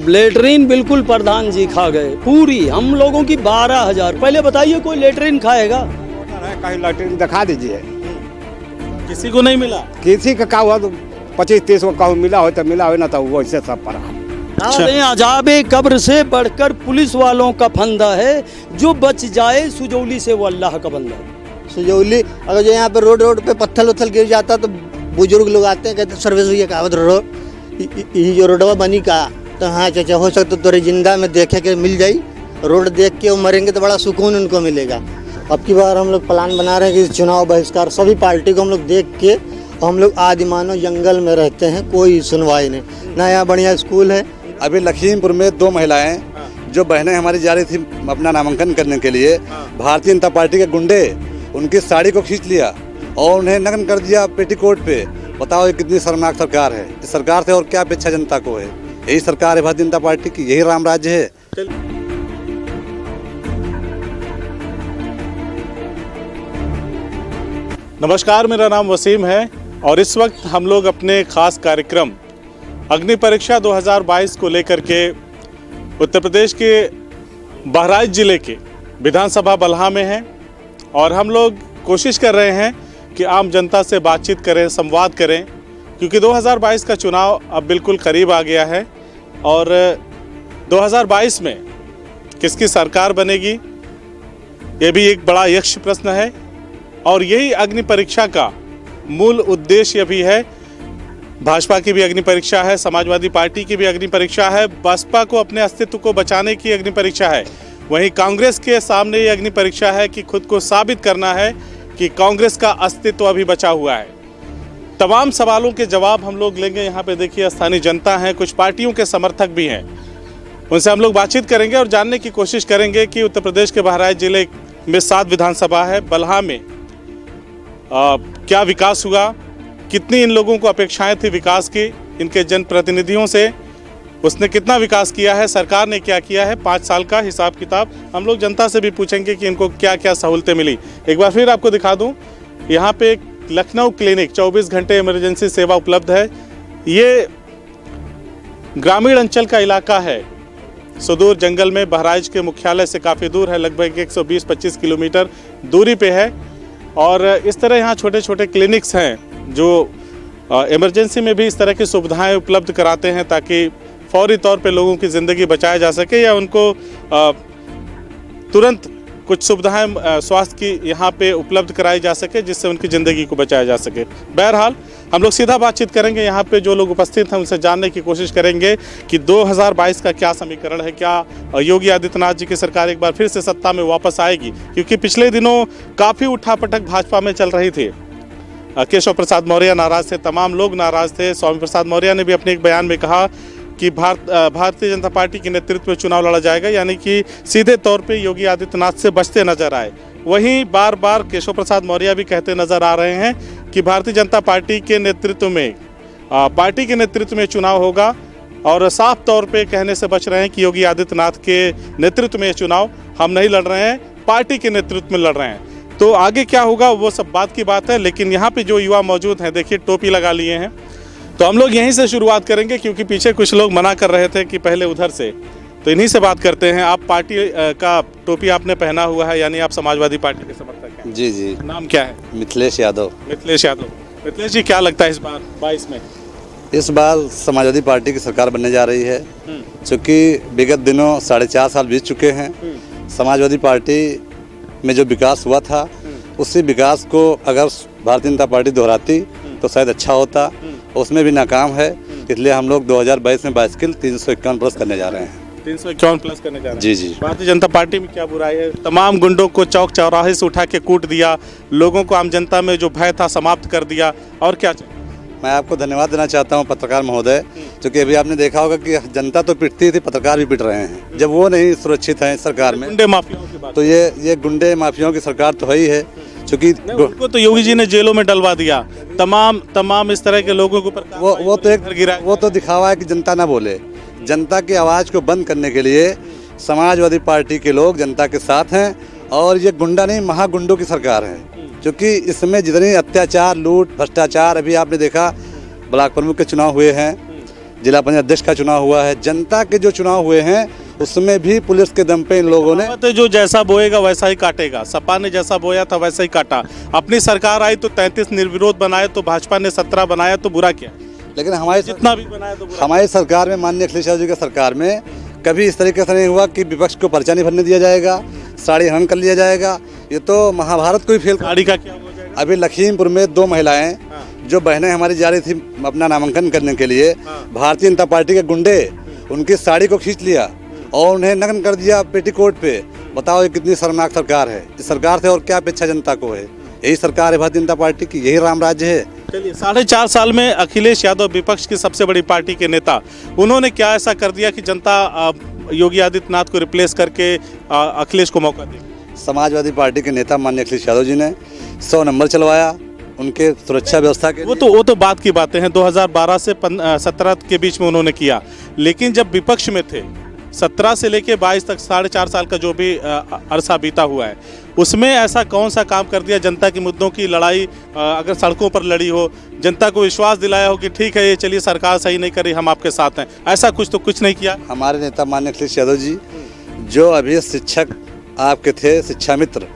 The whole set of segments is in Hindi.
लेटरिन बिल्कुल प्रधान जी खा गए पूरी, हम लोगों की 12,000। पहले बताइए कोई लेटरिन खाएगा? कहीं लेटरिन दिखा दीजिए। किसी को नहीं मिला। किसी का हुआ तो 25-30 को कहूँ मिला हो तो मिला हो, ना तो वैसे सब पड़ा। अजाबे कब्र से बढ़कर पुलिस वालों का फंदा है, जो बच जाए सुजौली से वो अल्लाह का बंदा है। सुजौली अगर जो यहाँ पे रोड पे पत्थर उत्थल गिर जाता तो बुजुर्ग लोग आते हैं, कहते सर्विस हुई है कहावत ये जो रोडवा बनी का, तो हाँ चाचा हो सकता तो तोरे जिंदा में देखे के मिल जाई, रोड देख के वो मरेंगे तो बड़ा सुकून उनको मिलेगा। अब की बार हम लोग प्लान बना रहे हैं कि चुनाव बहिष्कार सभी पार्टी को हम लोग देख के, हम लोग आदिमानव जंगल में रहते हैं, कोई सुनवाई नहीं ना, यहाँ बढ़िया स्कूल है। अभी लखीमपुर में 2 महिलाएं जो बहनें हमारी जा रही थी अपना नामांकन करने के लिए, भारतीय जनता पार्टी के गुंडे उनकी साड़ी को खींच लिया और उन्हें नग्न कर दिया पेटीकोट पे। बताओ ये कितनी शर्मनाक सरकार है। इस सरकार से और क्या अपेक्षा जनता को है? यही सरकार है भारतीय जनता पार्टी की, यही राम राज्य है। नमस्कार, मेरा नाम वसीम है और इस वक्त हम लोग अपने खास कार्यक्रम अग्नि परीक्षा 2022 को लेकर के उत्तर प्रदेश के बहराइच जिले के विधानसभा बलहा में हैं और हम लोग कोशिश कर रहे हैं कि आम जनता से बातचीत करें, संवाद करें, क्योंकि 2022 का चुनाव अब बिल्कुल करीब आ गया है और 2022 में किसकी सरकार बनेगी ये भी एक बड़ा यक्ष प्रश्न है। और यही अग्नि परीक्षा का मूल उद्देश्य भी है। भाजपा की भी अग्नि परीक्षा है, समाजवादी पार्टी की भी अग्नि परीक्षा है, बसपा को अपने अस्तित्व को बचाने की अग्नि परीक्षा है। वहीं कांग्रेस के सामने ये अग्नि परीक्षा है कि खुद को साबित करना है कि कांग्रेस का अस्तित्व अभी बचा हुआ है। तमाम सवालों के जवाब हम लोग लेंगे। यहाँ पे देखिए स्थानीय जनता है, कुछ पार्टियों के समर्थक भी हैं, उनसे हम लोग बातचीत करेंगे और जानने की कोशिश करेंगे कि उत्तर प्रदेश के बहराइच जिले में 7 विधानसभा है, बलहा में क्या विकास हुआ, कितनी इन लोगों को अपेक्षाएं थी विकास की, इनके जनप्रतिनिधियों से उसने कितना विकास किया है, सरकार ने क्या किया है, 5 साल का हिसाब किताब हम लोग जनता से भी पूछेंगे कि इनको क्या क्या सहूलतें मिली। एक बार फिर आपको दिखा दूं, यहाँ पे एक लखनऊ क्लिनिक 24 घंटे इमरजेंसी सेवा उपलब्ध है। ये ग्रामीण अंचल का इलाका है, सुदूर जंगल में, बहराइच के मुख्यालय से काफ़ी दूर है, लगभग 120-25 किलोमीटर दूरी पे है। और इस तरह यहाँ छोटे छोटे क्लिनिक्स हैं जो इमरजेंसी में भी इस तरह की सुविधाएं उपलब्ध कराते हैं ताकि फौरी तौर पे लोगों की ज़िंदगी बचाया जा सके या उनको तुरंत कुछ सुविधाएं स्वास्थ्य की यहाँ पे उपलब्ध कराई जा सके जिससे उनकी ज़िंदगी को बचाया जा सके। बहरहाल हम लोग सीधा बातचीत करेंगे, यहाँ पे जो लोग उपस्थित हैं उनसे जानने की कोशिश करेंगे कि 2022 का क्या समीकरण है, क्या योगी आदित्यनाथ जी की सरकार एक बार फिर से सत्ता में वापस आएगी, क्योंकि पिछले दिनों काफ़ी उठापटक भाजपा में चल रही थी। केशव प्रसाद मौर्य नाराज़ थे, तमाम लोग नाराज़ थे। स्वामी प्रसाद मौर्य ने भी अपने एक बयान में कहा कि भारतीय जनता पार्टी के नेतृत्व में चुनाव लड़ा जाएगा, यानी कि सीधे तौर पे योगी आदित्यनाथ से बचते नजर आए। वहीं बार बार केशव प्रसाद मौर्य भी कहते नजर आ रहे हैं कि भारतीय जनता पार्टी के नेतृत्व में चुनाव होगा और साफ तौर पे कहने से बच रहे हैं कि योगी आदित्यनाथ के नेतृत्व में चुनाव हम नहीं लड़ रहे हैं, पार्टी के नेतृत्व में लड़ रहे हैं। तो आगे क्या होगा वो सब बात की बात है, लेकिन यहाँ पे जो युवा मौजूद हैं, देखिए टोपी लगा लिए हैं, तो हम लोग यहीं से शुरुआत करेंगे क्योंकि पीछे कुछ लोग मना कर रहे थे कि पहले उधर से, तो इन्हीं से बात करते हैं। आप पार्टी का टोपी आपने पहना हुआ है, यानी आप समाजवादी पार्टी के समर्थक हैं? जी जी। नाम क्या है? मिथिलेश यादव। मिथिलेश यादव। मिथिलेश जी, क्या लगता है इस बार 22 में? इस बार समाजवादी पार्टी की सरकार बनने जा रही है, क्योंकि विगत दिनों 4.5 साल बीत चुके हैं। समाजवादी पार्टी में जो विकास हुआ था उसी विकास को अगर भारतीय जनता पार्टी दोहराती तो शायद अच्छा होता, उसमें भी नाकाम है। इसलिए हम लोग 2022 में बाइसिकल 351 प्लस करने जा रहे हैं। 351 प्लस करने जा रहे हैं? जी जी। भारतीय जनता पार्टी में क्या बुराई है? तमाम गुंडों को चौक चौराहे से उठा के कूट दिया, लोगों को, आम जनता में जो भय था समाप्त कर दिया, और क्या चाहिए? मैं आपको धन्यवाद देना चाहता हूं पत्रकार महोदय, क्योंकि अभी आपने देखा होगा कि जनता तो पिटती थी, पत्रकार भी पिट रहे हैं जब वो नहीं सुरक्षित हैं सरकार में। गुंडे माफियाओं की बात, तो ये गुंडे माफियाओं की सरकार तो है ही है, क्योंकि उनको तो योगी जी ने जेलों में डलवा दिया, तमाम इस तरह के लोगों के ऊपर वो तो दिखावा है कि जनता ना बोले। जनता की आवाज़ को बंद करने के लिए समाजवादी पार्टी के लोग जनता के साथ हैं और ये गुंडा नहीं, महागुंडों की सरकार है, क्योंकि इसमें जितनी अत्याचार, लूट, भ्रष्टाचार, अभी आपने देखा ब्लॉक प्रमुख के चुनाव हुए हैं, जिला पंचायत अध्यक्ष का चुनाव हुआ है, जनता के जो चुनाव हुए हैं उसमें भी पुलिस के दम पे इन लोगों ने तो जो जैसा बोएगा वैसा ही काटेगा। सपा ने जैसा बोया था वैसा ही काटा। अपनी सरकार आई तो 33 निर्विरोध बनाए, तो भाजपा ने 17 बनाया, तो बुरा क्या? लेकिन हमारे जितना भी बनाया तो बुरा। हमारी सरकार में, माननीय अखिलेश यादव जी की सरकार में कभी इस तरीके से नहीं हुआ कि विपक्ष को पर्चा नहीं भरने दिया जाएगा, साड़ी हरण कर लिया जाएगा। ये तो महाभारत को ही फेल। गाड़ी का क्या हो जाएगा? अभी लखीमपुर में 2 महिलाएं जो बहनें हमारी जा रही थी अपना नामांकन करने के लिए, भारतीय जनता पार्टी के गुंडे उनकी साड़ी को खींच लिया और उन्हें नग्न कर दिया पेटीकोट पे। बताओ ये कितनी शर्मनाक सरकार है। इस सरकार से और क्या अपेक्षा जनता को है? यही सरकार है भारतीय जनता पार्टी की, यही राम राज्य है। चलिए, 4.5 साल में अखिलेश यादव विपक्ष की सबसे बड़ी पार्टी के नेता, उन्होंने क्या ऐसा कर दिया कि जनता योगी आदित्यनाथ को रिप्लेस करके अखिलेश को मौका देगी? समाजवादी पार्टी के नेता माननीय अखिलेश यादव जी ने 100 नंबर चलवाया उनके सुरक्षा व्यवस्था के। वो तो बात की बातें हैं। 2012 से 17 के बीच में उन्होंने किया, लेकिन जब विपक्ष में थे 17 से लेके 22 तक 4.5 साल का जो भी अरसा बीता हुआ है, उसमें ऐसा कौन सा काम कर दिया जनता के मुद्दों की लड़ाई अगर सड़कों पर लड़ी हो, जनता को विश्वास दिलाया हो कि ठीक है ये चलिए सरकार सही नहीं करी, हम आपके साथ हैं, ऐसा कुछ तो कुछ नहीं किया? हमारे नेता माननीय अखिलेश यादव जी जो अभी शिक्षक आपके थे, शिक्षा मित्र,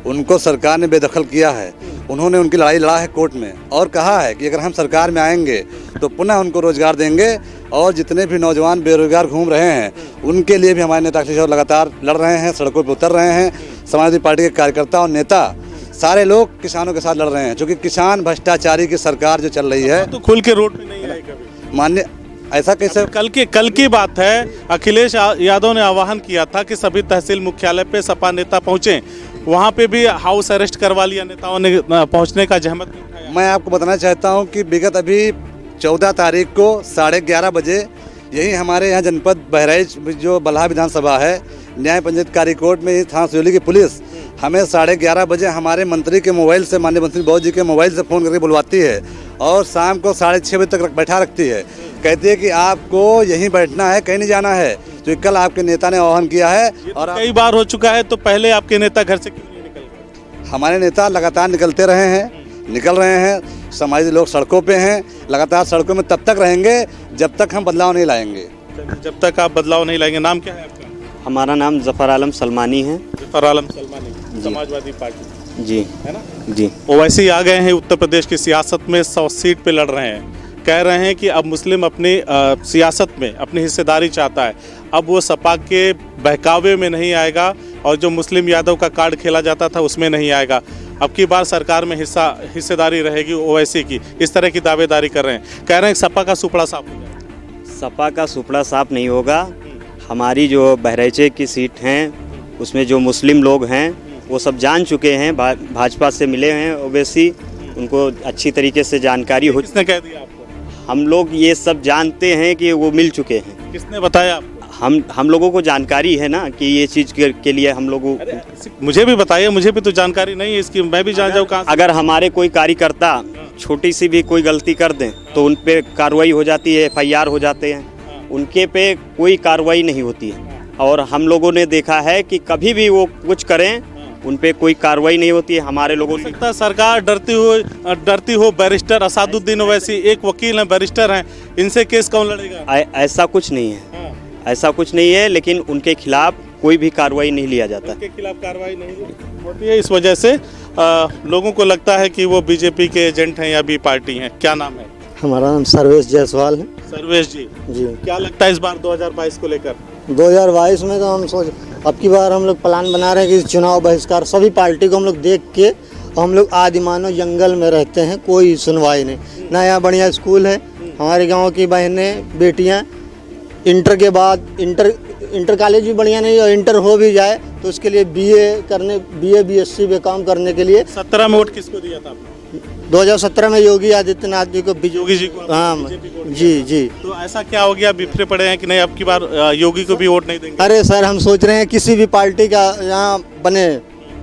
उनको सरकार ने बेदखल किया है। उन्होंने उनकी लड़ाई लड़ा है कोर्ट में और कहा है कि अगर हम सरकार में आएंगे तो पुनः उनको रोजगार देंगे और जितने भी नौजवान बेरोजगार घूम रहे हैं उनके लिए भी हमारे नेता अखिलेश यादव लगातार लड़ रहे हैं, सड़कों पर उतर रहे हैं। समाजवादी पार्टी के कार्यकर्ता और नेता सारे लोग किसानों के साथ लड़ रहे हैं, क्योंकि किसान भ्रष्टाचारी की सरकार जो चल रही है। तो खुल के रोड पे नहीं आए कभी? मान्य ऐसा कैसे? कल की बात है, अखिलेश यादव ने आह्वान किया था कि सभी तहसील मुख्यालय पे सपा नेता पहुंचे, वहां पे भी हाउस अरेस्ट करवा लिया नेताओं ने, पहुंचने का जहमत नहीं उठाया। मैं आपको बताना चाहता हूं कि विगत अभी 14 तारीख को 11:30 बजे यही हमारे यहाँ जनपद बहराइच जो बल्हा विधानसभा है, न्याय पंचायत कार्य कोर्ट में थाना सुजौली की पुलिस हमें 11:30 बजे हमारे मंत्री के मोबाइल से, माननीय मंत्री बहुत जी के मोबाइल से फ़ोन करके बुलवाती है और शाम को 6:30 बजे तक बैठा रखती है। कहती है कि आपको यहीं बैठना है, कहीं नहीं जाना है। तो कल आपके नेता ने आह्वान किया है और कई बार हो चुका है, तो पहले आपके नेता घर से क्यों नहीं निकल गए? हमारे नेता लगातार निकल रहे हैं। समाजी लोग सड़कों पे हैं, लगातार सड़कों में तब तक रहेंगे जब तक हम बदलाव नहीं लाएंगे। जब तक आप बदलाव नहीं लाएंगे। नाम क्या है आपका? हमारा नाम जफर आलम सलमानी है। जफर आलम सलमानी, समाजवादी पार्टी, जी है ना? जी। ओवैसी आ गए हैं उत्तर प्रदेश की सियासत में, 100 सीट पे लड़ रहे हैं। कह रहे हैं कि अब मुस्लिम अपनी सियासत में अपनी हिस्सेदारी चाहता है, अब वो सपा के बहकावे में नहीं आएगा और जो मुस्लिम यादव का कार्ड खेला जाता था उसमें नहीं आएगा। अब की बार सरकार में हिस्सेदारी रहेगी ओवैसी की, इस तरह की दावेदारी कर रहे हैं। कह रहे हैं सपा का सुपड़ा साफ हो जाएगा। सपा का सुपड़ा साफ नहीं होगा। हमारी जो बहराइचे की सीट हैं उसमें जो मुस्लिम लोग हैं वो सब जान चुके हैं, भाजपा से मिले हैं ओवैसी, उनको अच्छी तरीके से जानकारी हो। किसने कह दिया आपको? हम लोग ये सब जानते हैं कि वो मिल चुके हैं। किसने बताया आपको? हम लोगों को जानकारी है ना कि ये चीज़ के लिए हम लोगों। मुझे भी बताइए, मुझे भी तो जानकारी नहीं है इसकी, मैं भी जान जाऊँ कहाँ से? अगर हमारे कोई कार्यकर्ता छोटी सी भी कोई गलती कर दें तो उन पे कार्रवाई हो जाती है, FIR हो जाते हैं, उनके पे कोई कार्रवाई नहीं होती है। और हम लोगों ने देखा है कि कभी भी वो कुछ करें उन पे कोई कार्रवाई नहीं होती है। हमारे लोगों ने सरकार डरती हो बैरिस्टर असादुद्दीन ओवैसी, एक वकील हैं, बैरिस्टर हैं, इनसे केस कौन लड़ेगा? ऐसा कुछ नहीं है, ऐसा कुछ नहीं है, लेकिन उनके खिलाफ कोई भी कार्रवाई नहीं लिया जाता। उनके खिलाफ कार्रवाई नहीं होती है, इस वजह से लोगों को लगता है कि वो बीजेपी के एजेंट हैं या बी पार्टी हैं। क्या नाम है? हमारा नाम सर्वेश जायसवाल है। सर्वेश जी, क्या लगता है इस बार 2022 को लेकर? 2022 में तो हम सोच, अब की बार हम लोग प्लान बना रहे हैं कि चुनाव बहिष्कार, सभी पार्टी को हम लोग देख के, हम लोग आदिमानव जंगल में रहते हैं, कोई सुनवाई नहीं ना। यहाँ बढ़िया स्कूल है, हमारे गांव की बहनें बेटियां इंटर के बाद इंटर कॉलेज भी बढ़िया नहीं, और इंटर हो भी जाए तो उसके लिए BA BSc में काम करने के लिए। 17 में वोट किसको दिया था आपने? 2017 में योगी आदित्यनाथ जी को, योगी जी को। हाँ जी। तो ऐसा क्या हो गया, बिफरे पड़े हैं कि नहीं अब की बार योगी को भी वोट नहीं देंगे? अरे सर, हम सोच रहे हैं किसी भी पार्टी का यहाँ बने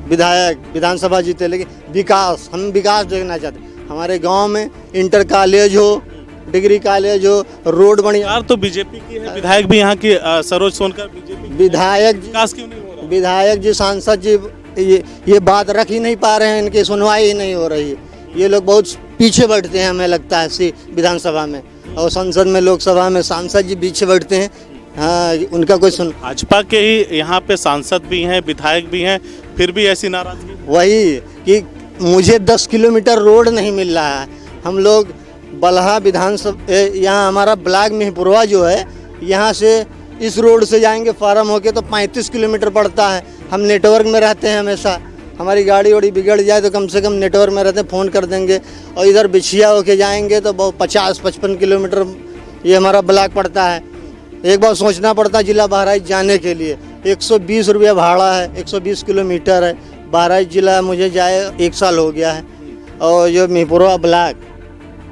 विधायक, विधानसभा जीते, लेकिन विकास, हम विकास देखना चाहते हैं। हमारे गांव में इंटर कॉलेज हो, डिग्री कॉलेज हो, रोड बढ़िया। यार तो बीजेपी की है, विधायक भी यहाँ की सरोज सोनकर बीजेपी। विधायक विकास क्यों नहीं हो रहा? विधायक जी, सांसद जी ये बात रख ही नहीं पा रहे हैं, इनकी सुनवाई ही नहीं हो रही है। ये लोग बहुत पीछे बैठते हैं, हमें लगता है विधानसभा में। और संसद में लोकसभा में सांसद जी बीच बैठते हैं, हाँ उनका कोई सुन। भाजपा के ही यहाँ पे सांसद भी हैं, विधायक भी हैं, फिर भी ऐसी नाराजगी। वही कि मुझे 10 किलोमीटर रोड नहीं मिल रहा है। हम लोग बलहा विधानसभा यहाँ हमारा ब्लॉक मिहीपुरवा जो है, यहाँ से इस रोड से जाएंगे फार्म होके तो 35 किलोमीटर पड़ता है। हम नेटवर्क में रहते हैं हमेशा, हमारी गाड़ी वाड़ी बिगड़ जाए तो कम से कम नेटवर्क में रहते हैं, फ़ोन कर देंगे। और इधर बिछिया होके जाएंगे तो बहुत 50-55 किलोमीटर ये हमारा ब्लॉक पड़ता है। एक बार सोचना पड़ता है जिला बहराइच जाने के लिए, 120 रुपया भाड़ा है, 120 किलोमीटर है। बहराइच जिला मुझे जाए 1 साल हो गया है। और जो मिहीपुरवा ब्लॉक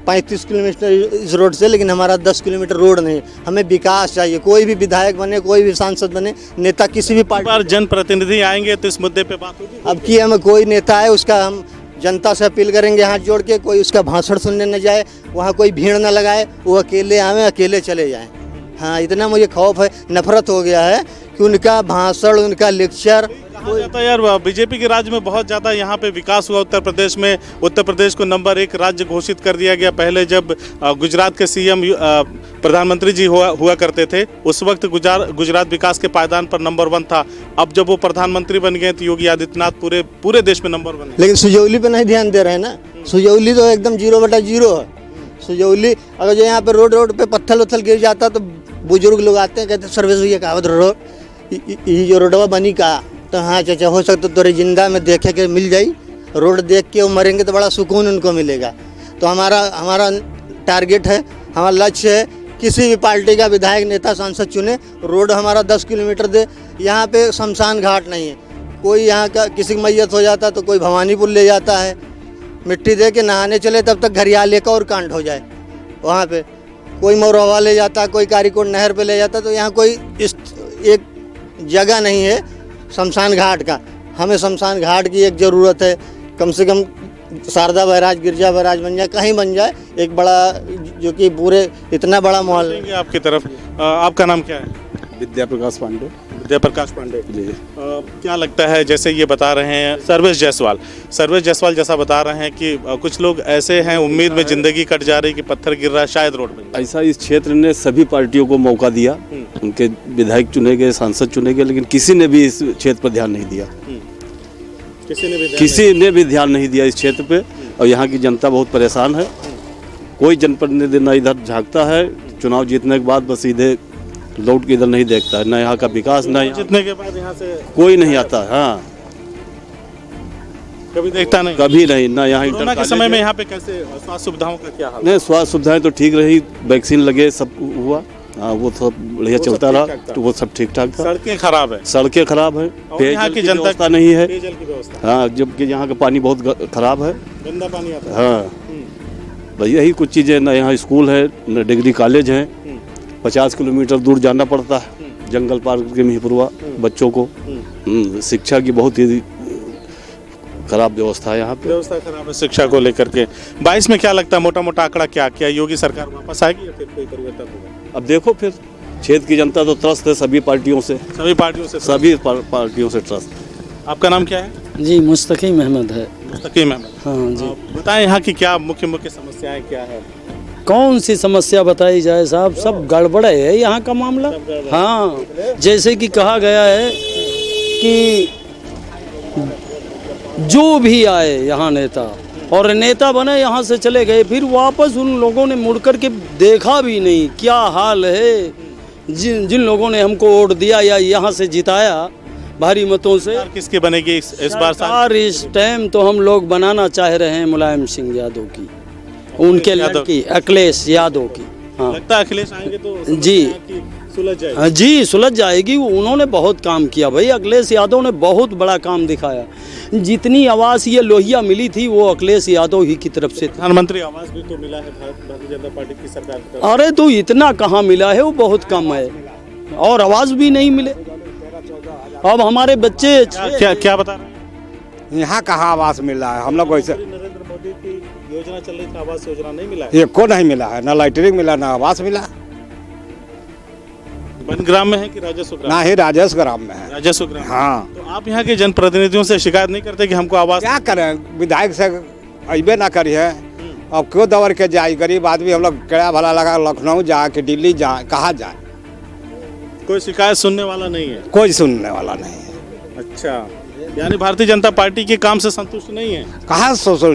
35 किलोमीटर इस रोड से, लेकिन हमारा 10 किलोमीटर रोड नहीं। हमें विकास चाहिए, कोई भी विधायक बने, कोई भी सांसद बने, नेता किसी भी पार्टी। बार जनप्रतिनिधि आएंगे तो इस मुद्दे पे बात होगी। अब की हमें कोई नेता है उसका हम जनता से अपील करेंगे हाथ जोड़ के, कोई उसका भाषण सुनने न जाए, वहाँ कोई भीड़ न लगाए, वो अकेले आवे अकेले चले जाएं। हाँ इतना मुझे खौफ है, नफरत हो गया है कि उनका भाषण, उनका लेक्चर। कहा जाता है यार बीजेपी के राज्य में बहुत ज़्यादा यहाँ पे विकास हुआ। उत्तर प्रदेश में, उत्तर प्रदेश को नंबर 1 राज्य घोषित कर दिया गया। पहले जब गुजरात के सीएम प्रधानमंत्री जी हुआ करते थे, उस वक्त गुजरात विकास के पायदान पर नंबर 1 था। अब जब वो प्रधानमंत्री बन गए तो योगी आदित्यनाथ पूरे देश में नंबर 1 है। लेकिन सुजौली पे नहीं ध्यान दे रहे हैं ना। सुजौली तो एकदम 0/0 है। सुजौली अगर जो यहाँ पे रोड पे पत्थर उत्थल गिर जाता तो बुजुर्ग लोग आते हैं, कहते सर्विस भैया कहावत ये जो रोडवा बनी का, तो हाँ चाचा हो सकता तो तोरे जिंदा में देखे के मिल जाई। रोड देख के वो मरेंगे तो बड़ा सुकून उनको मिलेगा। तो हमारा टारगेट है, हमारा लक्ष्य है, किसी भी पार्टी का विधायक, नेता, सांसद चुने, रोड हमारा 10 किलोमीटर दे। यहाँ पे शमशान घाट नहीं है, कोई यहाँ का किसी की मैयत हो जाता तो कोई भवानीपुर ले जाता है, मिट्टी दे के नहाने चले, तब तक घरियाले का और कांड हो जाए। वहाँ पे कोई मोरहवा ले जाता, कोई कारीकोट नहर पे ले जाता। तो यहाँ कोई इस एक जगह नहीं है शमशान घाट का। हमें शमशान घाट की एक ज़रूरत है, कम से कम शारदा बैराज, गिरजा बैराज बन जाए, कहीं बन जाए एक बड़ा, जो कि पूरे इतना बड़ा मोहल्ला। आपकी तरफ आपका नाम क्या है? विद्या प्रकाश पांडे। विद्या प्रकाश पांडे जी। क्या लगता है, जैसे ये बता रहे हैं सर्वेश जायसवाल जैसा बता रहे हैं कि कुछ लोग ऐसे हैं, उम्मीद में जिंदगी कट जा रही कि पत्थर गिर रहा है, शायद रोड में। ऐसा इस क्षेत्र ने सभी पार्टियों को मौका दिया, उनके विधायक चुने गए, सांसद चुने गए, लेकिन किसी ने भी इस क्षेत्र पर ध्यान नहीं दिया। किसी ने भी ध्यान नहीं दिया इस क्षेत्र पे। और यहाँ की जनता बहुत परेशान है। कोई जनप्रतिनिधि न इधर झांकता है, चुनाव जीतने के बाद बस सीधे लौट के इधर नहीं देखता है। न यहाँ का विकास, न जीतने के बाद यहाँ से कोई नहीं आता। हाँ कभी देखता नहीं, कभी नहीं। ना यहाँ कोरोना के समय में यहाँ पे कैसे स्वास्थ्य सुविधाओं का क्या हाल? नहीं, स्वास्थ्य सुविधाएं तो ठीक रही, वैक्सीन लगे, सब हुआ। हाँ वो सब बढ़िया चलता रहा, तो वो सब ठीक ठाक था। सड़कें खराब है, सड़कें खराब है, यहाँ की जनता व्यवस्था नहीं है। पेयजल की व्यवस्था, हाँ जबकि यहाँ का पानी बहुत खराब है, गंदा पानी आता है। हाँ बस यही कुछ चीज़ें। ना यहाँ स्कूल है, न डिग्री कॉलेज है, 50 किलोमीटर दूर जाना पड़ता है जंगल पार्क के मिहीपुरवा बच्चों को। शिक्षा की बहुत ही खराब व्यवस्था है यहाँ पे। व्यवस्था खराब है शिक्षा को लेकर के। 22 में क्या लगता है, मोटा मोटा आंकड़ा क्या योगी सरकार वापस आएगी या फिर कोई परिवर्तन होगा? अब देखो, फिर क्षेत्र की जनता तो त्रस्त है सभी पार्टियों से, पार्टियों से ट्रस्ट। आपका नाम क्या है? जी मुस्तकीम अहमद है। मुस्तकीम अहमद। हाँ जी। बताएं यहाँ की क्या मुख्य समस्याएं क्या है? कौन सी समस्या बताई जाए साहब, सब गड़बड़ है यहाँ का मामला। हाँ जैसे कि कहा गया है कि जो भी आए यहाँ नेता, और नेता बने यहाँ से चले गए, फिर वापस उन लोगों ने मुड़ कर के देखा भी नहीं क्या हाल है। जिन लोगों ने हमको वोट दिया या यहाँ से जिताया भारी मतों से, किसकी बनेगी इस बार सरकार? इस टाइम तो हम लोग बनाना चाह रहे हैं मुलायम सिंह यादव की, उनके लड़की अखिलेश यादव की। हाँ लगता है अखिलेश आएंगे तो जी सुलझ जाएगी। जी सुलझ जाएगी। उन्होंने बहुत काम किया भाई, अखिलेश यादव ने बहुत बड़ा काम दिखाया। जितनी आवास ये लोहिया मिली थी वो अखिलेश यादव ही की तरफ से। प्रधानमंत्री आवास भी तो मिला है भारतीय जनता पार्टी की सरकार की तरफ। अरे तो इतना कहाँ मिला है, वो बहुत कम है, और आवास भी नहीं मिले। अब हमारे बच्चे क्या बता रहे हैं? यहाँ कहाँ आवास मिल रहा है? हम लोग वैसे नरेंद्र मोदी की योजना चल रही थी, आवास योजना नहीं मिला है। एक को नहीं मिला है, ना लाइटरिंग मिला, ना आवास मिला। वन ग्राम में है कि राजस्व ग्राम? ना ही राजस्व ग्राम में है। राजस्व ग्राम। हाँ तो आप यहाँ के जनप्रतिनिधियों से शिकायत नहीं करते कि हमको आवास? क्या करें, विधायक से अबे ना करिए, अब क्यों दौड़ के जाए, गरीब आदमी हम लोग किराया भला लगा लखनऊ जाए कि दिल्ली जाए, कहाँ जाए, कोई शिकायत सुनने वाला नहीं है। कोई सुनने वाला नहीं है। अच्छा, यानी भारतीय जनता पार्टी के काम से संतुष्ट नहीं है। कहाँ सोचो,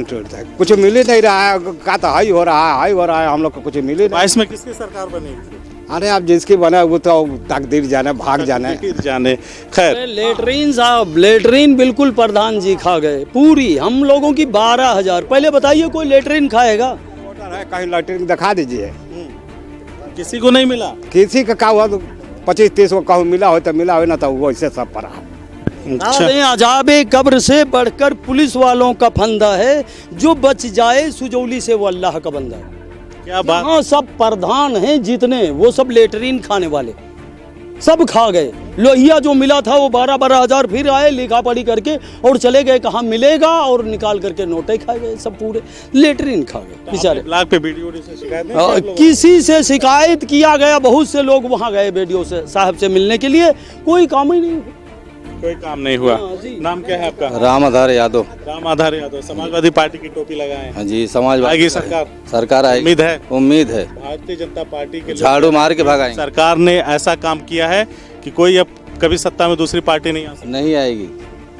कुछ मिल ही नहीं रहा है, का तो हाई हो रहा है, हम लोग को कुछ मिल ही नहीं। 22 में किसकी सरकार बनेगी? अरे अब जिसकी बने वो तो तकदीर जाने, भाग जाने। जाने। खैर, लेटरीन साहब, लेटरीन बिल्कुल प्रधान जी खा गए पूरी, हम लोगों की 12,000। पहले बताइए कोई लेटरीन खाएगा? वोटर है, कहीं लैट्रिन दिखा दीजिए। किसी को नहीं मिला। किसी का का हुआ तो 25-30 को कहूँ मिला हो तो मिला हो, ना तो वो ऐसे सब पड़ा। अच्छा, अजाबे कब्र से बढ़कर पुलिस वालों का फंदा है, जो बच जाए सुजौली से वो अल्लाह का बंदा है। क्या बात। हाँ, सब प्रधान हैं जितने, वो सब लेटरीन खाने वाले, सब खा गए। लोहिया जो मिला था वो 12,000 फिर आए लिखा पढ़ी करके और चले गए, कहाँ मिलेगा, और निकाल करके नोटे खा गए, सब पूरे लेटरीन खा गए बेचारे। ब्लॉक पे वीडियो से शिकायत नहीं की आप लोगों ने? किसी से शिकायत किया गया, बहुत से लोग वहाँ गए वीडियो से साहब से मिलने के लिए, कोई काम ही नहीं हुआ। कोई काम नहीं हुआ। हाँ जी। नाम क्या है आपका? राम आधार यादव। राम आधार यादव, समाजवादी पार्टी की टोपी लगाए हैं। हाँ जी, समाजवादी आएगी सरकार? सरकार आएगी, उम्मीद है? उम्मीद है। भारतीय जनता पार्टी के लोग झाड़ू मार के भगाएंगे। सरकार ने ऐसा काम किया है कि कोई अब कभी सत्ता में दूसरी पार्टी नहीं आ सकती। नहीं आएगी,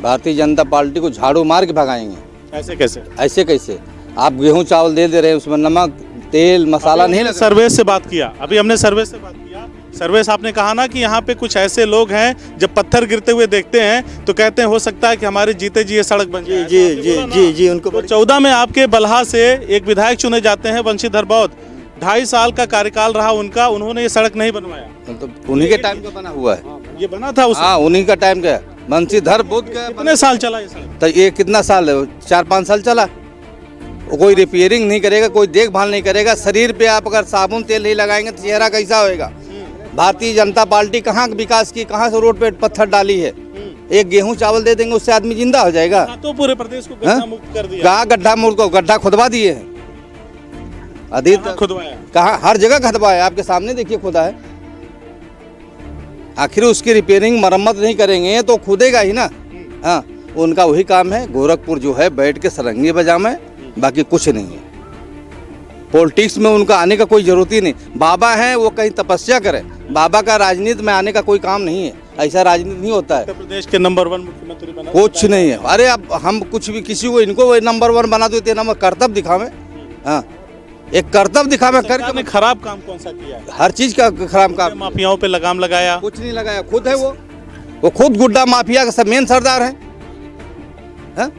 भारतीय जनता पार्टी को झाड़ू मार के भगाएंगे। ऐसे कैसे? ऐसे कैसे? आप गेहूं चावल दे रहे हैं, उसमें नमक तेल मसाला नहीं लगा। सर्वे से बात किया, अभी हमने सर्वे से बात किया। सर्वे से आपने कहा ना कि यहाँ पे कुछ ऐसे लोग हैं जब पत्थर गिरते हुए देखते हैं तो कहते हैं हो सकता है कि हमारे जीते जी ये सड़क बन जाए। जी जी जी जी, उनको तो 14 में आपके बल्हा से एक विधायक चुने जाते हैं बंशीधर बौद्ध, 2.5 साल का कार्यकाल रहा उनका, उन्होंने ये सड़क नहीं बनवाया। तो उन्हीं के टाइम का बना हुआ है। ये बना था उस हाँ, उन्हीं का टाइम का बंशीधर बुद्ध का। कितने साल चला ये सड़क? तो ये कितना साल है? 4-5 साल चला। वो कोई रिपेयरिंग नहीं करेगा, कोई देखभाल नहीं करेगा। शरीर पे आप अगर साबुन तेल नहीं लगाएंगे तो चेहरा कैसा होएगा? भारतीय जनता पार्टी कहाँ विकास की, कहाँ से रोड पे पत्थर डाली है? एक गेहूं चावल दे देंगे उससे आदमी जिंदा हो जाएगा। तो पूरे प्रदेश को गड्ढा मुक्त कर दिया। कहाँ गड्ढा मुक्त को गड्ढा खुदवा दिए हैं? अधिक कहाँ खुदवाया? कहाँ? हर जगह खुदवा है, आपके सामने देखिए खुदा है। आखिर उसकी रिपेयरिंग मरम्मत नहीं करेंगे तो खुदेगा ही ना। हाँ, उनका वही काम है, गोरखपुर जो है बैठ के सरंगी बजावे, बाकी कुछ नहीं है। पॉलिटिक्स में उनका आने का कोई जरूरत ही नहीं। बाबा हैं, वो कहीं तपस्या करें, बाबा का राजनीति में आने का कोई काम नहीं है। ऐसा राजनीति नहीं होता है। उत्तर प्रदेश के नंबर 1 मुख्यमंत्री बना कुछ नहीं है। अरे अब हम कुछ भी किसी को इनको नंबर 1 बना देते हैं, कर्तव्य दिखावे। हाँ, एक कर्तव्य दिखावे सरकार ने करके। खराब काम कौन सा किया है? हर चीज का खराब काम। माफियाओं पे लगाम लगाया। कुछ नहीं लगाया, खुद है वो खुद गुड्डा माफिया का सब मेन सरदार है। हाँ?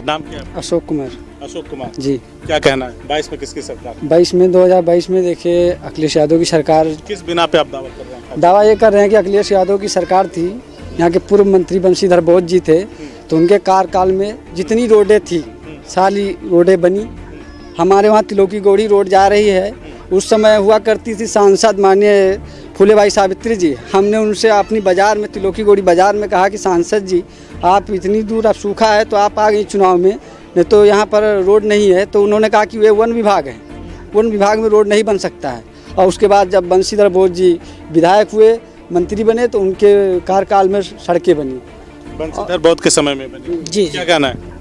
नाम क्या है? अशोक कुमार। अशोक कुमार जी। क्या कहना है 22 में किसकी सरकार? 2022 में देखिए अखिलेश यादव की सरकार। किस बिना पे आप दावा कर रहे हैं? दावा ये कर रहे हैं कि अखिलेश यादव की सरकार थी, यहाँ के पूर्व मंत्री बंशीधर बौद्ध जी थे, तो उनके कार्यकाल में जितनी रोडें थी सारी रोडें बनी। हमारे वहाँ तिलोकी गौड़ी रोड जा रही है, उस समय हुआ करती थी सांसद माननीय फूले भाई सावित्री जी। हमने उनसे अपनी बाज़ार में, तिलोकी गौड़ी बाज़ार में कहा कि सांसद जी आप इतनी दूर, अब सूखा है तो आप आ गई चुनाव में, नहीं तो यहाँ पर रोड नहीं है। तो उन्होंने कहा कि वे वन विभाग है, वन विभाग में रोड नहीं बन सकता है। और उसके बाद जब बंशीधर बौद्ध जी विधायक हुए, मंत्री बने, तो उनके कार्यकाल में सड़कें बनी। बंशीधर बौद्ध के समय में बनी। जी, क्या कहना है?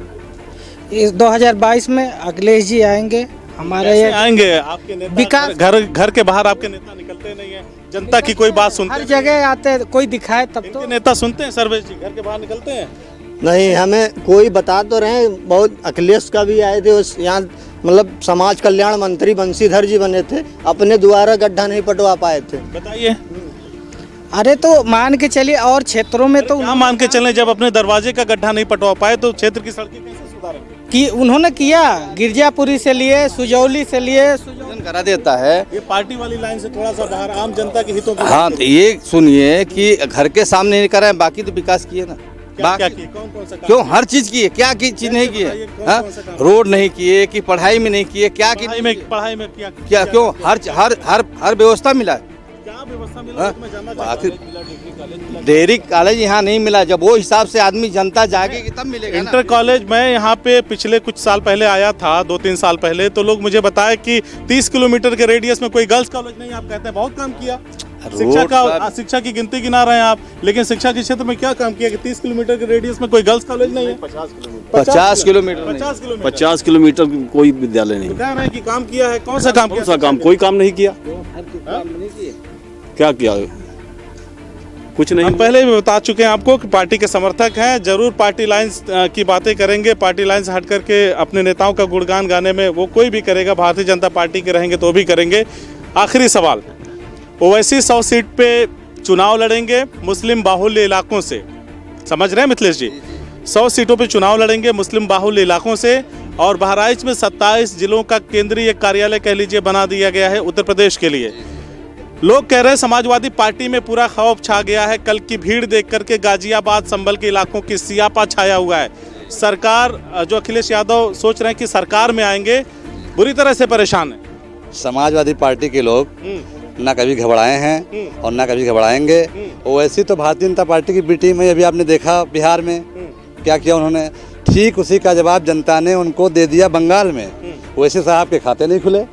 इस 2022 में अखिलेश जी आएंगे हमारे कैसे ये आएंगे? आपके नेता विकास- घर के बाहर आपके नेता निकलते नहीं है, जनता की कोई बात सुनते हर नहीं है। जगह आते हैं, कोई दिखाए तब इनके तो। नेता सुनते हैं सर्वेश जी? घर के बाहर निकलते हैं? नहीं, हमें कोई बता तो रहे हैं। बहुत अखिलेश का भी आए थे उस यहाँ, मतलब समाज कल्याण मंत्री बंशीधर जी बने थे, अपने द्वारा गड्ढा नहीं पटवा पाए थे। बताइए। अरे तो मान के चलिए और क्षेत्रों में तो क्या मान के चलें, जब अपने दरवाजे का गड्ढा नहीं पटवा पाए तो क्षेत्र की सड़कें कैसे सुधारेंगे? कि उन्होंने किया, गिरजापुरी से लिए, सुजौली से लिए। करा देता है। ये पार्टी वाली लाइन से थोड़ा सा बाहर आम जनता के हितों को। हाँ, तो ये सुनिए कि घर के सामने नहीं कराए, बाकी तो विकास किए ना। क्या बाकी किए? कौन कौन सा काम? क्यों हर चीज की है, क्या की चीज नहीं की बताइए, है? कौन हाँ? कौन सा काम? रोड नहीं किए कि पढ़ाई में नहीं किए, क्या की पढ़ाई में क्या क्यों हर व्यवस्था मिला है। क्या व्यवस्था मिला? हाँ? तो मैं जानना चाहता आखिर हूँ। डिग्री कॉलेज मिला। डेयरी कॉलेज यहाँ नहीं मिला। जब वो हिसाब से आदमी जनता जागेगी तब मिलेगा ना। इंटर कॉलेज मैं यहाँ पे पिछले कुछ साल पहले आया था, 2-3 साल पहले, तो लोग मुझे बताए कि 30 किलोमीटर के रेडियस में कोई गर्ल्स कॉलेज नहीं। आप कहते हैं बहुत काम किया। शिक्षा की गिनती गिना रहे हैं आप, लेकिन शिक्षा के क्षेत्र में क्या काम किया कि 30 किलोमीटर के रेडियस में कोई गर्ल्स कॉलेज नहीं है? 50 किलोमीटर 50 किलोमीटर कोई विद्यालय नहीं। बता रहे हैं कि काम किया है, कौन सा काम कौन सा काम? कोई काम नहीं किया। क्या किया? कुछ नहीं। हम पहले भी बता चुके हैं आपको कि पार्टी के समर्थक हैं, जरूर पार्टी लाइंस की बातें करेंगे, पार्टी लाइन से हट करके अपने नेताओं का गुणगान गाने में वो कोई भी करेगा, भारतीय जनता पार्टी के रहेंगे तो भी करेंगे। आखिरी सवाल, ओवैसी 100 सीट पे चुनाव लड़ेंगे मुस्लिम बाहुल्य इलाकों से, समझ रहे हैं मिथिलेश जी? 100 सीटों पे चुनाव लड़ेंगे मुस्लिम बाहुल्य इलाकों से, और बहराइच में 27 जिलों का केंद्रीय कार्यालय कह लीजिए बना दिया गया है उत्तर प्रदेश के लिए। लोग कह रहे हैं समाजवादी पार्टी में पूरा खौफ छा गया है, कल की भीड़ देख करके गाजियाबाद संभल के इलाकों की सियापा छाया हुआ है। सरकार जो अखिलेश यादव सोच रहे हैं कि सरकार में आएंगे, बुरी तरह से परेशान है। समाजवादी पार्टी के लोग ना कभी घबराए हैं और ना कभी घबराएंगे। ओवैसी तो भारतीय जनता पार्टी की बी टीम है, अभी आपने देखा बिहार में क्या किया उन्होंने, ठीक उसी का जवाब जनता ने उनको दे दिया बंगाल में। ओवैसी साहब के खाते नहीं खुले,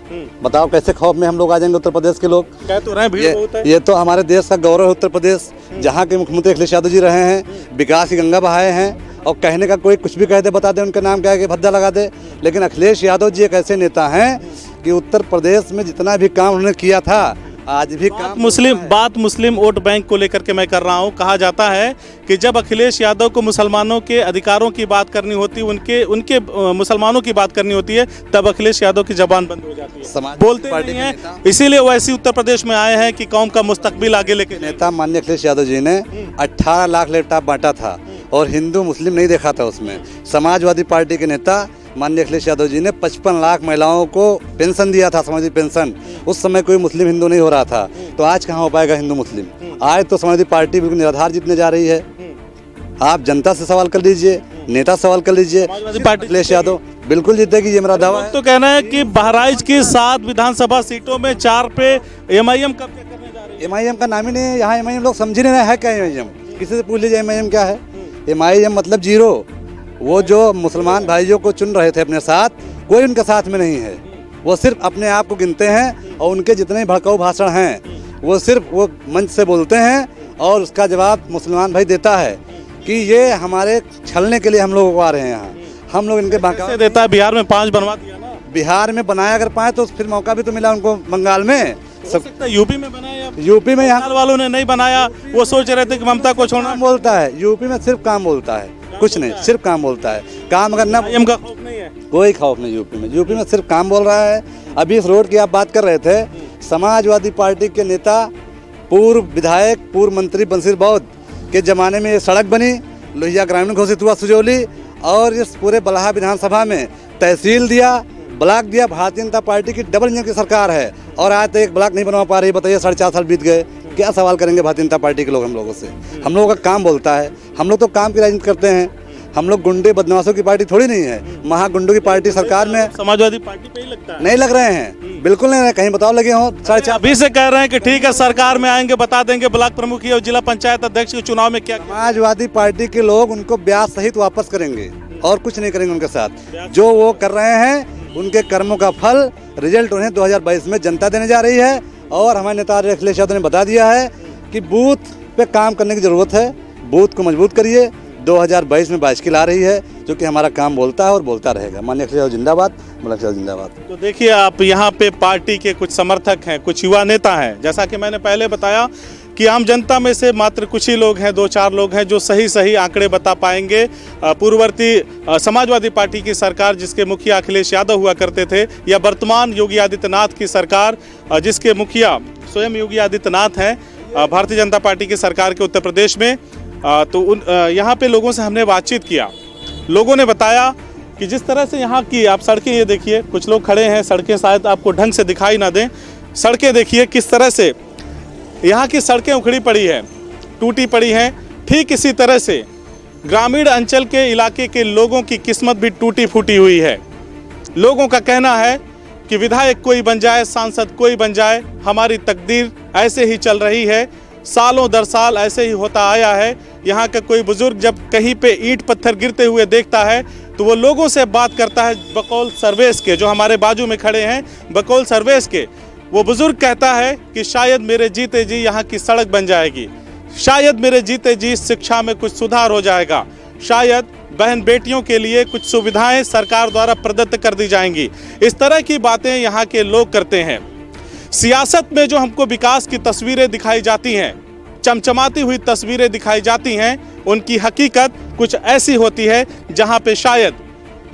बताओ कैसे खौफ में हम लोग आ जाएंगे उत्तर प्रदेश के लोग? कह तो रहे हैं भीड़ बहुत है। ये तो हमारे देश का गौरव है उत्तर प्रदेश, जहाँ के मुख्यमंत्री अखिलेश यादव जी रहे हैं, विकास की गंगा बहाए हैं, और कहने का कोई कुछ भी कह दे, बता दे उनका नाम क्या है कि भद्दा लगा दे। लेकिन अखिलेश यादव जी एक ऐसे नेता हैं कि उत्तर प्रदेश में जितना भी काम उन्होंने किया था, आज भी काम बात मुस्लिम वोट बैंक को लेकर के मैं कर रहा हूं। कहा जाता है कि जब अखिलेश यादव को मुसलमानों के अधिकारों की बात करनी होती, उनके मुसलमानों की बात करनी होती है, तब अखिलेश यादव की जबान बंद हो जाती है, बोलते नहीं हैं। इसीलिए वैसे उत्तर प्रदेश में आए हैं कि कौम का मुस्तकबिल आगे लेके। नेता माननीय अखिलेश यादव जी ने 18 लाख लैपटॉप बांटा था और हिंदू मुस्लिम नहीं देखा था उसमें। समाजवादी पार्टी के नेता माननीय अखिलेश यादव जी ने 55 लाख महिलाओं को पेंशन दिया था, समाजवादी पेंशन। उस समय कोई मुस्लिम हिंदू नहीं हो रहा था, तो आज कहाँ हो पाएगा हिंदू मुस्लिम? आज तो समाजवादी पार्टी बिल्कुल निराधार जीतने जा रही है। आप जनता से सवाल कर लीजिए, नेता सवाल कर लीजिए, अखिलेश यादव बिल्कुल जीतेगी, ये मेरा दावा है। तो कहना है कि बहराइच की 7 विधानसभा सीटों में 4 पे एमआईएम कब्जा करने जा रही है। एमआईएम का नाम ही नहीं है यहाँ, एमआईएम लोग समझ नहीं रहे हैं क्या एमआईएम। किसी से पूछ लीजिए एमआईएम क्या है? एमआईएम मतलब जीरो। वो जो मुसलमान भाइयों को चुन रहे थे अपने साथ, कोई उनके साथ में नहीं है। वो सिर्फ अपने आप को गिनते हैं, और उनके जितने भड़काऊ भाषण हैं वो सिर्फ वो मंच से बोलते हैं, और उसका जवाब मुसलमान भाई देता है कि ये हमारे छलने के लिए हम लोग आ रहे हैं यहाँ। हम लोग इनके कैसे देता है? बिहार में 5 बनवा दिया ना। बिहार में बनाया अगर पाए तो फिर मौका भी तो मिला उनको बंगाल में। यूपी में बनाया, यूपी में यहाँ वालों ने नहीं बनाया, वो सोच रहे थे कि ममता को छोड़ना। बोलता है यूपी में सिर्फ काम बोलता है, कुछ नहीं, सिर्फ काम बोलता है। काम अगर ना, का खौफ नहीं है, कोई खौफ नहीं यूपी में। यूपी में सिर्फ काम बोल रहा है। अभी इस रोड की आप बात कर रहे थे, समाजवादी पार्टी के नेता, पूर्व विधायक, पूर्व मंत्री बंसीर बौद्ध के ज़माने में ये सड़क बनी, लोहिया ग्रामीण घोषित हुआ सुजौली, और इस पूरे बलहा विधानसभा में तहसील दिया, ब्लॉक दिया। भारतीय जनता पार्टी की डबल इंजन की सरकार है, और आज तक एक ब्लॉक नहीं बनवा पा रही। बताइए, 4.5 साल बीत गए, क्या सवाल करेंगे भारतीय जनता पार्टी के लोग हम लोगों से? हम लोगों का काम बोलता है, हम लोग तो काम की राजनीति करते हैं। हम लोग गुंडे बदमाशों की पार्टी थोड़ी नहीं है। महागुंडों की पार्टी सरकार में समाजवादी पार्टी पे ही लगता है। नहीं लग रहे हैं, बिल्कुल नहीं, कहीं बताओ लगे हो। 4.5 अभी से कह रहे हैं कि ठीक है सरकार में आएंगे, बता देंगे ब्लॉक प्रमुख और जिला पंचायत अध्यक्ष के चुनाव में क्या। समाजवादी पार्टी के लोग उनको ब्याज सहित वापस करेंगे और कुछ नहीं करेंगे उनके साथ। जो वो कर रहे हैं उनके कर्मों का फल, रिजल्ट उन्हें 2022 में जनता देने जा रही है। और हमारे नेता अखिलेश यादव ने बता दिया है कि बूथ पे काम करने की जरूरत है, बूथ को मजबूत करिए। 2022 में बाइस्किल आ रही है, जो कि हमारा काम बोलता है और बोलता रहेगा। माननीय अखिलेश यादव जिंदाबाद, अखिलेश यादव जिंदाबाद। तो देखिए, आप यहाँ पे पार्टी के कुछ समर्थक हैं, कुछ युवा नेता हैं। जैसा कि मैंने पहले बताया कि आम जनता में से मात्र कुछ ही लोग हैं, 2-4 लोग हैं जो सही आंकड़े बता पाएंगे। पूर्ववर्ती समाजवादी पार्टी की सरकार जिसके मुखिया अखिलेश यादव हुआ करते थे, या वर्तमान योगी आदित्यनाथ की सरकार जिसके मुखिया स्वयं योगी आदित्यनाथ हैं, भारतीय जनता पार्टी की सरकार के उत्तर प्रदेश में। तो यहाँ पे लोगों से हमने बातचीत किया, लोगों ने बताया कि जिस तरह से यहाँ की आप सड़कें, ये देखिए, कुछ लोग खड़े हैं, सड़कें शायद आपको ढंग से दिखाई ना दें। सड़कें देखिए किस तरह से यहाँ की सड़कें उखड़ी पड़ी है, टूटी पड़ी हैं। ठीक इसी तरह से ग्रामीण अंचल के इलाके के लोगों की किस्मत भी टूटी फूटी हुई है। लोगों का कहना है कि विधायक कोई बन जाए, सांसद कोई बन जाए, हमारी तकदीर ऐसे ही चल रही है, सालों दर साल ऐसे ही होता आया है। यहाँ का कोई बुजुर्ग जब कहीं पे ईंट पत्थर गिरते हुए देखता है तो वो लोगों से बात करता है, बकौल सर्वेश के, जो हमारे बाजू में खड़े हैं, बकौल सर्वेश के, वो बुजुर्ग कहता है कि शायद मेरे जीते जी यहाँ की सड़क बन जाएगी, शायद मेरे जीते जी शिक्षा में कुछ सुधार हो जाएगा, शायद बहन बेटियों के लिए कुछ सुविधाएं सरकार द्वारा प्रदत्त कर दी जाएंगी। इस तरह की बातें यहाँ के लोग करते हैं। सियासत में जो हमको विकास की तस्वीरें दिखाई जाती हैं, चमचमाती हुई तस्वीरें दिखाई जाती हैं, उनकी हकीकत कुछ ऐसी होती है जहां पे शायद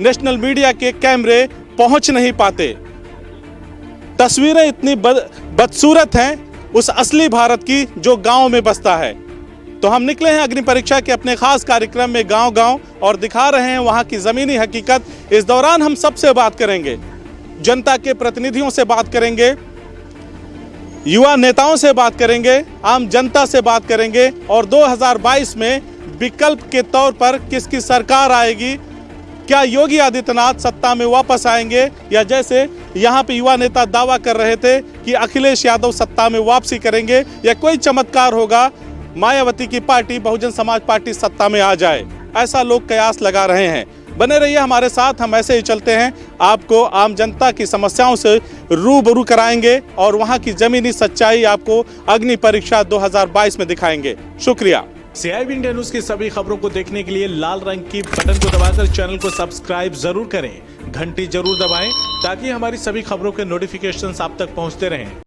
नेशनल मीडिया के कैमरे पहुंच नहीं पाते। तस्वीरें इतनी बदसूरत हैं उस असली भारत की जो गांव में बसता है। तो हम निकले हैं अग्नि परीक्षा के अपने खास कार्यक्रम में गांव-गांव और दिखा रहे हैं वहां की ज़मीनी हकीकत। इस दौरान हम सबसे बात करेंगे, जनता के प्रतिनिधियों से बात करेंगे, युवा नेताओं से बात करेंगे, आम जनता से बात करेंगे और 2022 में विकल्प के तौर पर किसकी सरकार आएगी, क्या योगी आदित्यनाथ सत्ता में वापस आएंगे या जैसे यहाँ पे युवा नेता दावा कर रहे थे कि अखिलेश यादव सत्ता में वापसी करेंगे या कोई चमत्कार होगा, मायावती की पार्टी बहुजन समाज पार्टी सत्ता में आ जाए, ऐसा लोग कयास लगा रहे हैं। बने रहिए हमारे साथ, हम ऐसे ही चलते हैं, आपको आम जनता की समस्याओं से रूबरू कराएंगे और वहां की जमीनी सच्चाई आपको अग्नि परीक्षा 2022 में दिखाएंगे। शुक्रिया। CIB इंडिया न्यूज की सभी खबरों को देखने के लिए लाल रंग की बटन को दबाकर चैनल को सब्सक्राइब जरूर करें, घंटी जरूर दबाएं ताकि हमारी सभी खबरों के नोटिफिकेशंस आप तक पहुंचते रहें।